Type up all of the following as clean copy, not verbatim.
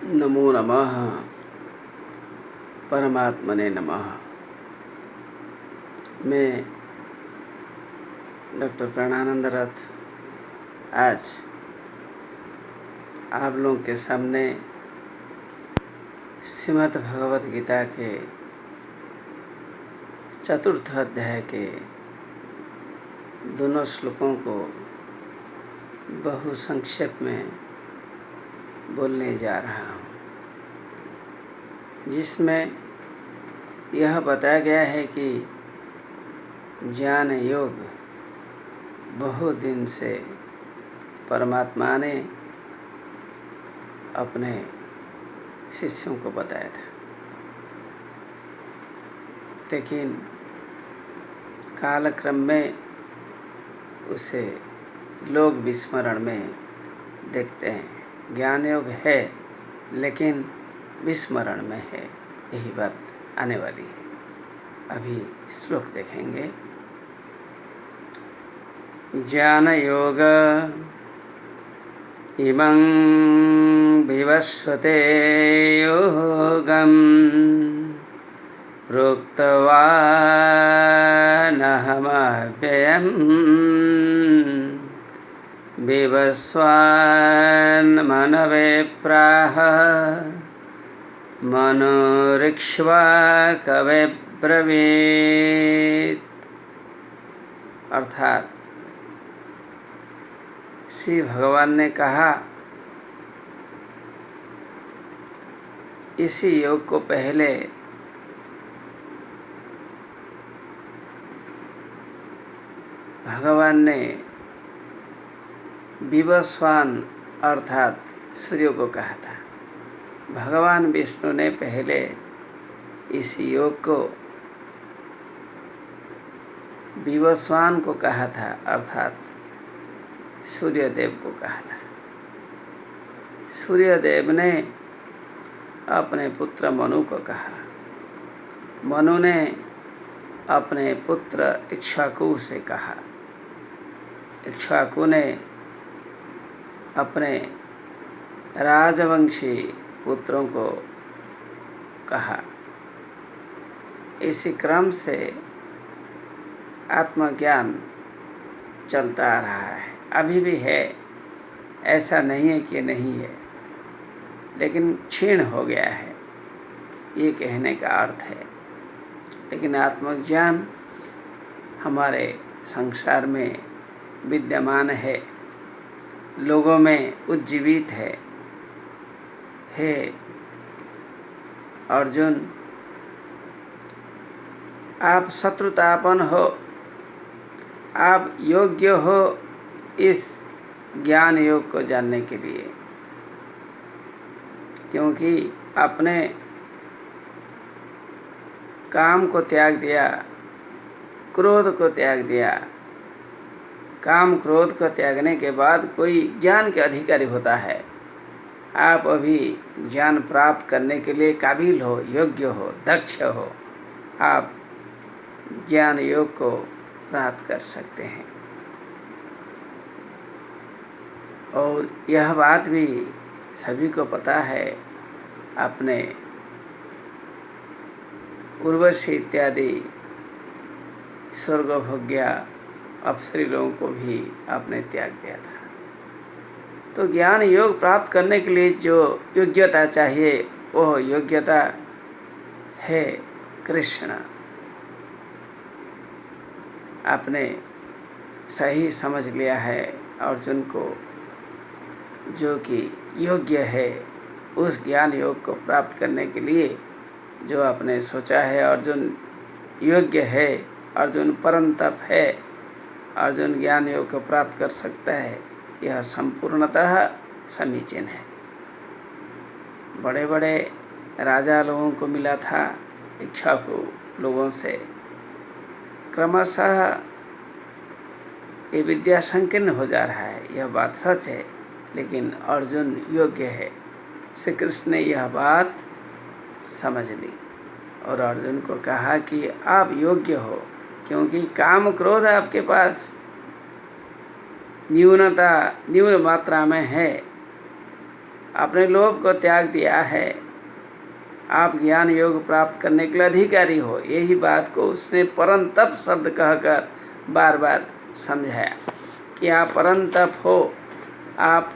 नमो नमः परमात्मने नमः। मैं डॉक्टर प्राणानंद रथ आज आप लोगों के सामने श्रीमद् भगवत गीता के चतुर्थ अध्याय के दोनों श्लोकों को बहु संक्षेप में बोलने जा रहा हूँ, जिसमें यह बताया गया है कि ज्ञान योग बहुत दिन से परमात्मा ने अपने शिष्यों को बताया था, लेकिन कालक्रम में उसे लोग विस्मरण में देखते हैं। ज्ञान योग है लेकिन विस्मरण में है, यही बात आने वाली है। अभी श्लोक देखेंगे। ज्ञान योग इमं विवस्वते योगम् प्रोक्तवानहमव्ययम् विवस्वान्मनवे प्राह मनोरिक्ष्वा कवे ब्रवीत। अर्थात श्री भगवान ने कहा, इसी योग को पहले भगवान ने विवस्वान अर्थात सूर्य को कहा था। भगवान विष्णु ने पहले इस योग को विवस्वान को कहा था, अर्थात सूर्यदेव को कहा था। सूर्यदेव ने अपने पुत्र मनु को कहा, मनु ने अपने पुत्र इक्ष्वाकु से कहा, इक्ष्वाकु ने अपने राजवंशी पुत्रों को कहा। इसी क्रम से आत्मज्ञान चलता आ रहा है, अभी भी है, ऐसा नहीं है कि नहीं है, लेकिन क्षीण हो गया है, ये कहने का अर्थ है। लेकिन आत्मज्ञान हमारे संसार में विद्यमान है, लोगों में उज्जीवित है। हे अर्जुन, आप शत्रुतापन हो, आप योग्य हो इस ज्ञान योग को जानने के लिए, क्योंकि आपने काम को त्याग दिया, क्रोध को त्याग दिया। काम क्रोध को त्यागने के बाद कोई ज्ञान के अधिकारी होता है। आप अभी ज्ञान प्राप्त करने के लिए काबिल हो, योग्य हो, दक्ष हो, आप ज्ञान योग को प्राप्त कर सकते हैं। और यह बात भी सभी को पता है, अपने उर्वशी इत्यादि स्वर्गभोग्या अप्सरी लोगों को भी आपने त्याग दिया था। तो ज्ञान योग प्राप्त करने के लिए जो योग्यता चाहिए, वह योग्यता है कृष्ण। आपने सही समझ लिया है अर्जुन को, जो कि योग्य है उस ज्ञान योग को प्राप्त करने के लिए। जो आपने सोचा है अर्जुन योग्य है, अर्जुन परंतप है, अर्जुन ज्ञान योग को प्राप्त कर सकता है, यह संपूर्णतः समीचीन है। बड़े बड़े राजा लोगों को मिला था इक्ष्वाकु लोगों से। क्रमशः ये विद्या संकीर्ण हो जा रहा है, यह बात सच है, लेकिन अर्जुन योग्य है। श्री कृष्ण ने यह बात समझ ली और अर्जुन को कहा कि आप योग्य हो, क्योंकि काम क्रोध आपके पास न्यून मात्रा में है, अपने लोभ को त्याग दिया है, आप ज्ञान योग प्राप्त करने के लिए अधिकारी हो। यही बात को उसने परंतप शब्द कहकर बार बार समझाया कि आप परंतप हो, आप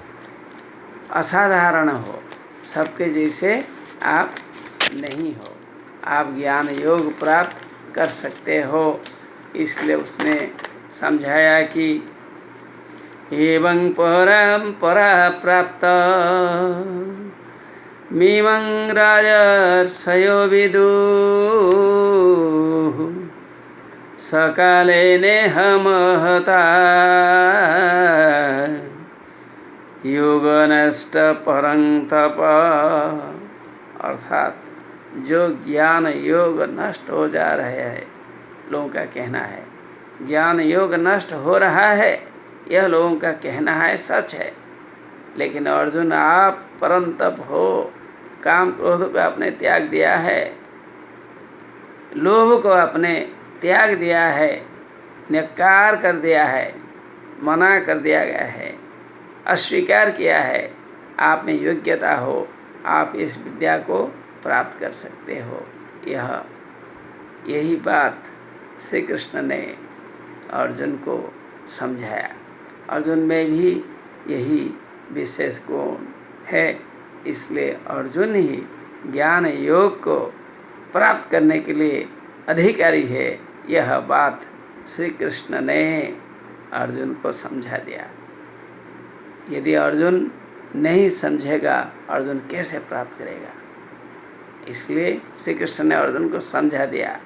असाधारण हो, सबके जैसे आप नहीं हो, आप ज्ञान योग प्राप्त कर सकते हो। इसलिए उसने समझाया कि एवं परंपरा प्राप्त मीमं राजर्षयो विदुः सकाले नेह महता योगनष्ट परं तप। अर्थात जो ज्ञान योग नष्ट हो जा रहे हैं, लोगों का कहना है ज्ञान योग नष्ट हो रहा है, यह लोगों का कहना है, सच है। लेकिन अर्जुन आप परम तप हो, काम क्रोध को आपने त्याग दिया है, लोभ को आपने त्याग दिया है, निकार कर दिया है, मना कर दिया गया है, अस्वीकार किया है, आप में योग्यता हो, आप इस विद्या को प्राप्त कर सकते हो। यही बात श्री कृष्ण ने अर्जुन को समझाया। अर्जुन में भी यही विशेष गुण है, इसलिए अर्जुन ही ज्ञान योग को प्राप्त करने के लिए अधिकारी है। यह बात श्री कृष्ण ने अर्जुन को समझा दिया। यदि अर्जुन नहीं समझेगा, अर्जुन कैसे प्राप्त करेगा? इसलिए श्री कृष्ण ने अर्जुन को समझा दिया,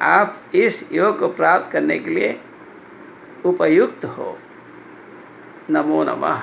आप इस योग को प्राप्त करने के लिए उपयुक्त हो। नमो नमः।